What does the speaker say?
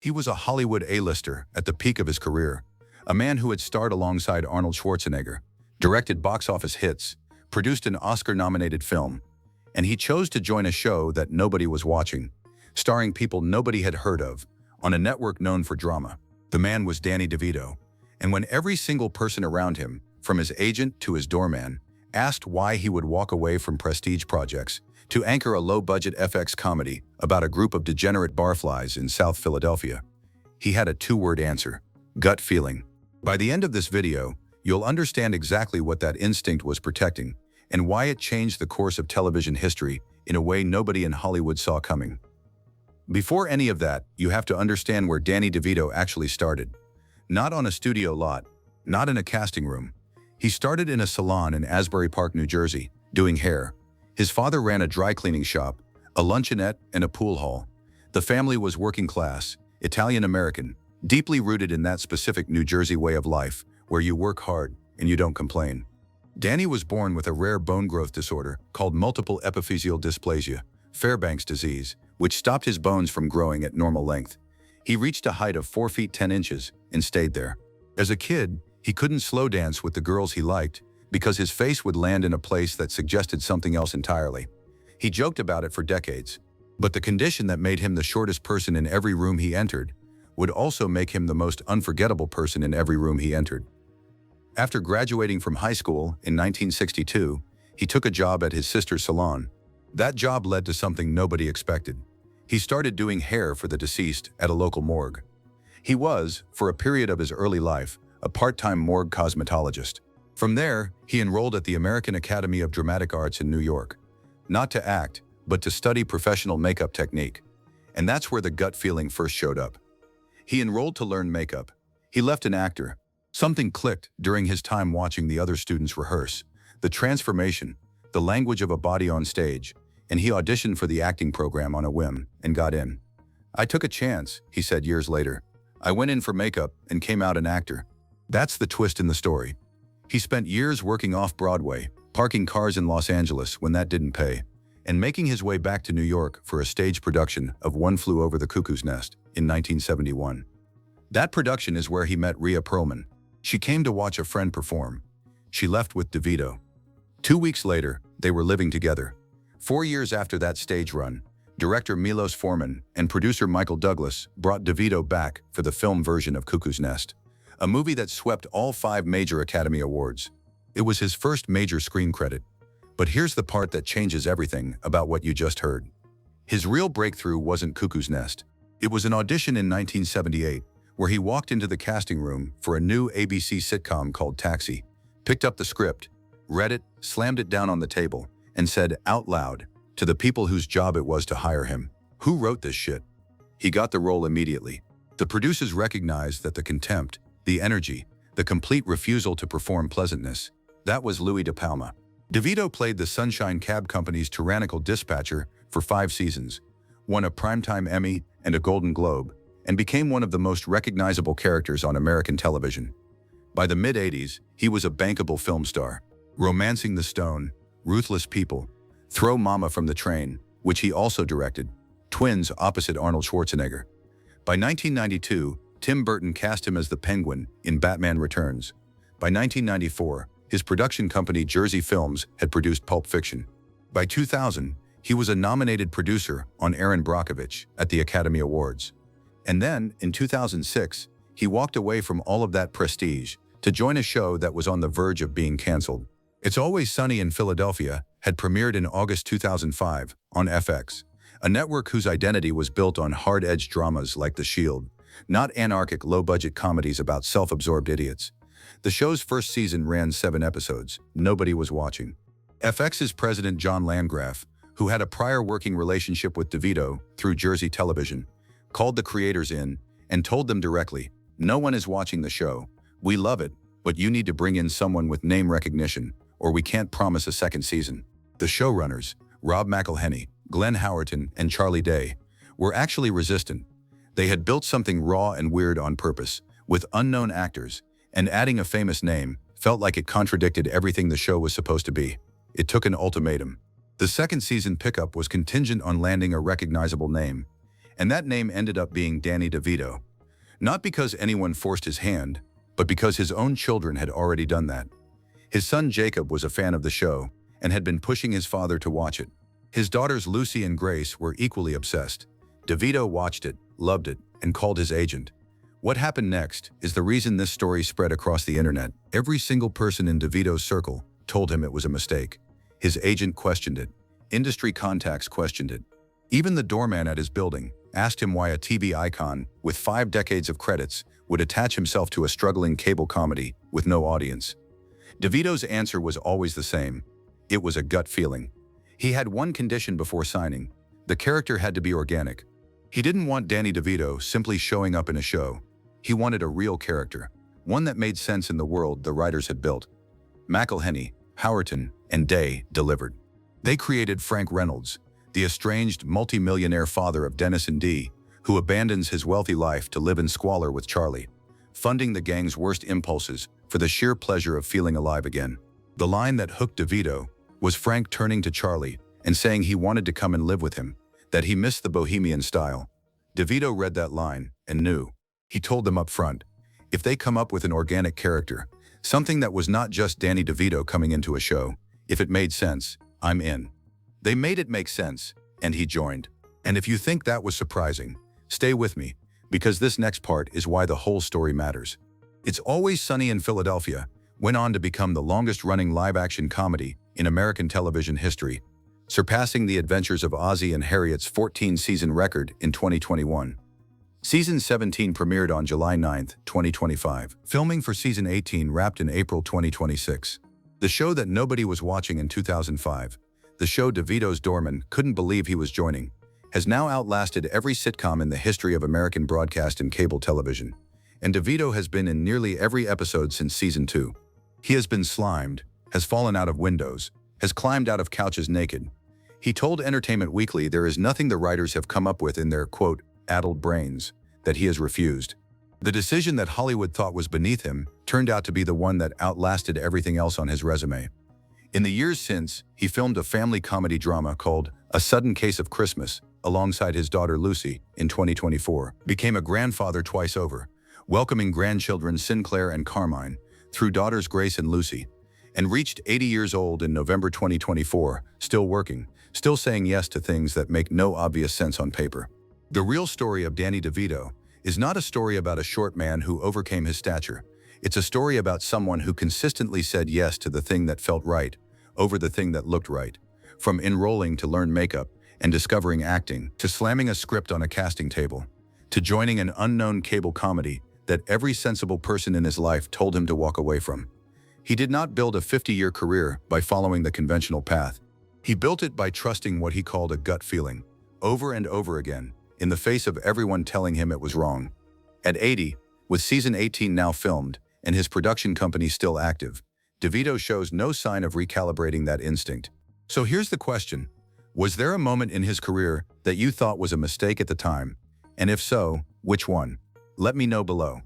He was a Hollywood A-lister at the peak of his career, a man who had starred alongside Arnold Schwarzenegger, directed box office hits, produced an Oscar-nominated film, and he chose to join a show that nobody was watching, starring people nobody had heard of, on a network known for drama. The man was Danny DeVito, and when every single person around him, from his agent to his doorman, asked why he would walk away from prestige projects to anchor a low-budget FX comedy about a group of degenerate barflies in South Philadelphia, he had a two-word answer: gut feeling. By the end of this video, you'll understand exactly what that instinct was protecting and why it changed the course of television history in a way nobody in Hollywood saw coming. Before any of that, you have to understand where Danny DeVito actually started. Not on a studio lot, not in a casting room. He started in a salon in Asbury Park, New Jersey, doing hair. His father ran a dry cleaning shop, a luncheonette, and a pool hall. The family was working class, Italian-American, deeply rooted in that specific New Jersey way of life, where you work hard and you don't complain. Danny was born with a rare bone growth disorder called multiple epiphyseal dysplasia, Fairbanks disease, which stopped his bones from growing at normal length. He reached a height of 4 feet 10 inches and stayed there. As a kid, he couldn't slow dance with the girls he liked because his face would land in a place that suggested something else entirely. He joked about it for decades, but the condition that made him the shortest person in every room he entered would also make him the most unforgettable person in every room he entered. After graduating from high school in 1962, he took a job at his sister's salon. That job led to something nobody expected. He started doing hair for the deceased at a local morgue. He was, for a period of his early life, a part-time morgue cosmetologist. From there, he enrolled at the American Academy of Dramatic Arts in New York, not to act, but to study professional makeup technique. And that's where the gut feeling first showed up. He enrolled to learn makeup. He left an actor. Something clicked during his time watching the other students rehearse. The transformation, the language of a body on stage, and he auditioned for the acting program on a whim and got in. "I took a chance," he said years later. "I went in for makeup and came out an actor." That's the twist in the story. He spent years working off-Broadway, parking cars in Los Angeles when that didn't pay, and making his way back to New York for a stage production of One Flew Over the Cuckoo's Nest in 1971. That production is where he met Rhea Perlman. She came to watch a friend perform. She left with DeVito. 2 weeks later, they were living together. 4 years after that stage run, director Milos Forman and producer Michael Douglas brought DeVito back for the film version of Cuckoo's Nest, a movie that swept all 5 major Academy Awards. It was his first major screen credit. But here's the part that changes everything about what you just heard. His real breakthrough wasn't Cuckoo's Nest. It was an audition in 1978 where he walked into the casting room for a new ABC sitcom called Taxi, picked up the script, read it, slammed it down on the table, and said out loud to the people whose job it was to hire him, "Who wrote this shit?" He got the role immediately. The producers recognized that the contempt, the energy, the complete refusal to perform pleasantness, that was Louis De Palma. DeVito played the Sunshine Cab Company's tyrannical dispatcher for 5 seasons, won a Primetime Emmy and a Golden Globe, and became one of the most recognizable characters on American television. By the mid-80s, he was a bankable film star, Romancing the Stone, Ruthless People, Throw Mama from the Train, which he also directed, twins opposite Arnold Schwarzenegger. By 1992, Tim Burton cast him as the Penguin in Batman Returns. By 1994, his production company Jersey Films had produced Pulp Fiction. By 2000, he was a nominated producer on Erin Brockovich at the Academy Awards. And then, in 2006, he walked away from all of that prestige to join a show that was on the verge of being canceled. It's Always Sunny in Philadelphia had premiered in August 2005 on FX, a network whose identity was built on hard-edged dramas like The Shield, not anarchic low-budget comedies about self-absorbed idiots. The show's first season ran 7 episodes. Nobody was watching. FX's president John Landgraf, who had a prior working relationship with DeVito through Jersey Television, called the creators in and told them directly, "No one is watching the show. We love it, but you need to bring in someone with name recognition, or we can't promise a second season." The showrunners, Rob McElhenney, Glenn Howerton, and Charlie Day, were actually resistant. They had built something raw and weird on purpose, with unknown actors, and adding a famous name felt like it contradicted everything the show was supposed to be. It took an ultimatum. The second season pickup was contingent on landing a recognizable name, And that name ended up being Danny DeVito. Not because anyone forced his hand, but because his own children had already done that. His son Jacob was a fan of the show and had been pushing his father to watch it. His daughters Lucy and Grace were equally obsessed. DeVito watched it, loved it, and called his agent. What happened next is the reason this story spread across the internet. Every single person in DeVito's circle told him it was a mistake. His agent questioned it. Industry contacts questioned it. Even the doorman at his building asked him why a TV icon with 5 decades of credits would attach himself to a struggling cable comedy with no audience. DeVito's answer was always the same. It was a gut feeling. He had one condition before signing. The character had to be organic. He didn't want Danny DeVito simply showing up in a show. He wanted a real character, one that made sense in the world the writers had built. McElhenney, Howerton, and Day delivered. They created Frank Reynolds, the estranged multi-millionaire father of Dennis and Dee, who abandons his wealthy life to live in squalor with Charlie, funding the gang's worst impulses for the sheer pleasure of feeling alive again. The line that hooked DeVito was Frank turning to Charlie and saying he wanted to come and live with him, that he missed the bohemian style. DeVito read that line and knew. He told them up front, if they come up with an organic character, something that was not just Danny DeVito coming into a show, if it made sense, I'm in. They made it make sense, and he joined. And if you think that was surprising, stay with me, because this next part is why the whole story matters. It's Always Sunny in Philadelphia went on to become the longest-running live-action comedy in American television history, surpassing the adventures of Ozzie and Harriet's 14-season record in 2021. Season 17 premiered on July 9, 2025. Filming for Season 18 wrapped in April 2026. The show that nobody was watching in 2005, the show DeVito's Doorman couldn't believe he was joining, has now outlasted every sitcom in the history of American broadcast and cable television. And DeVito has been in nearly every episode since Season 2. He has been slimed, has fallen out of windows, has climbed out of couches naked. He told Entertainment Weekly there is nothing the writers have come up with in their, quote, addled brains, that he has refused. The decision that Hollywood thought was beneath him turned out to be the one that outlasted everything else on his resume. In the years since, he filmed a family comedy drama called A Sudden Case of Christmas alongside his daughter Lucy in 2024, became a grandfather twice over, welcoming grandchildren Sinclair and Carmine through daughters Grace and Lucy, and reached 80 years old in November 2024, still working, still saying yes to things that make no obvious sense on paper. The real story of Danny DeVito is not a story about a short man who overcame his stature. It's a story about someone who consistently said yes to the thing that felt right, over the thing that looked right. From enrolling to learn makeup and discovering acting, to slamming a script on a casting table, to joining an unknown cable comedy that every sensible person in his life told him to walk away from. He did not build a 50-year career by following the conventional path. He built it by trusting what he called a gut feeling, over and over again, in the face of everyone telling him it was wrong. At 80, with Season 18 now filmed and his production company still active, DeVito shows no sign of recalibrating that instinct. So here's the question. Was there a moment in his career that you thought was a mistake at the time? And if so, which one? Let me know below.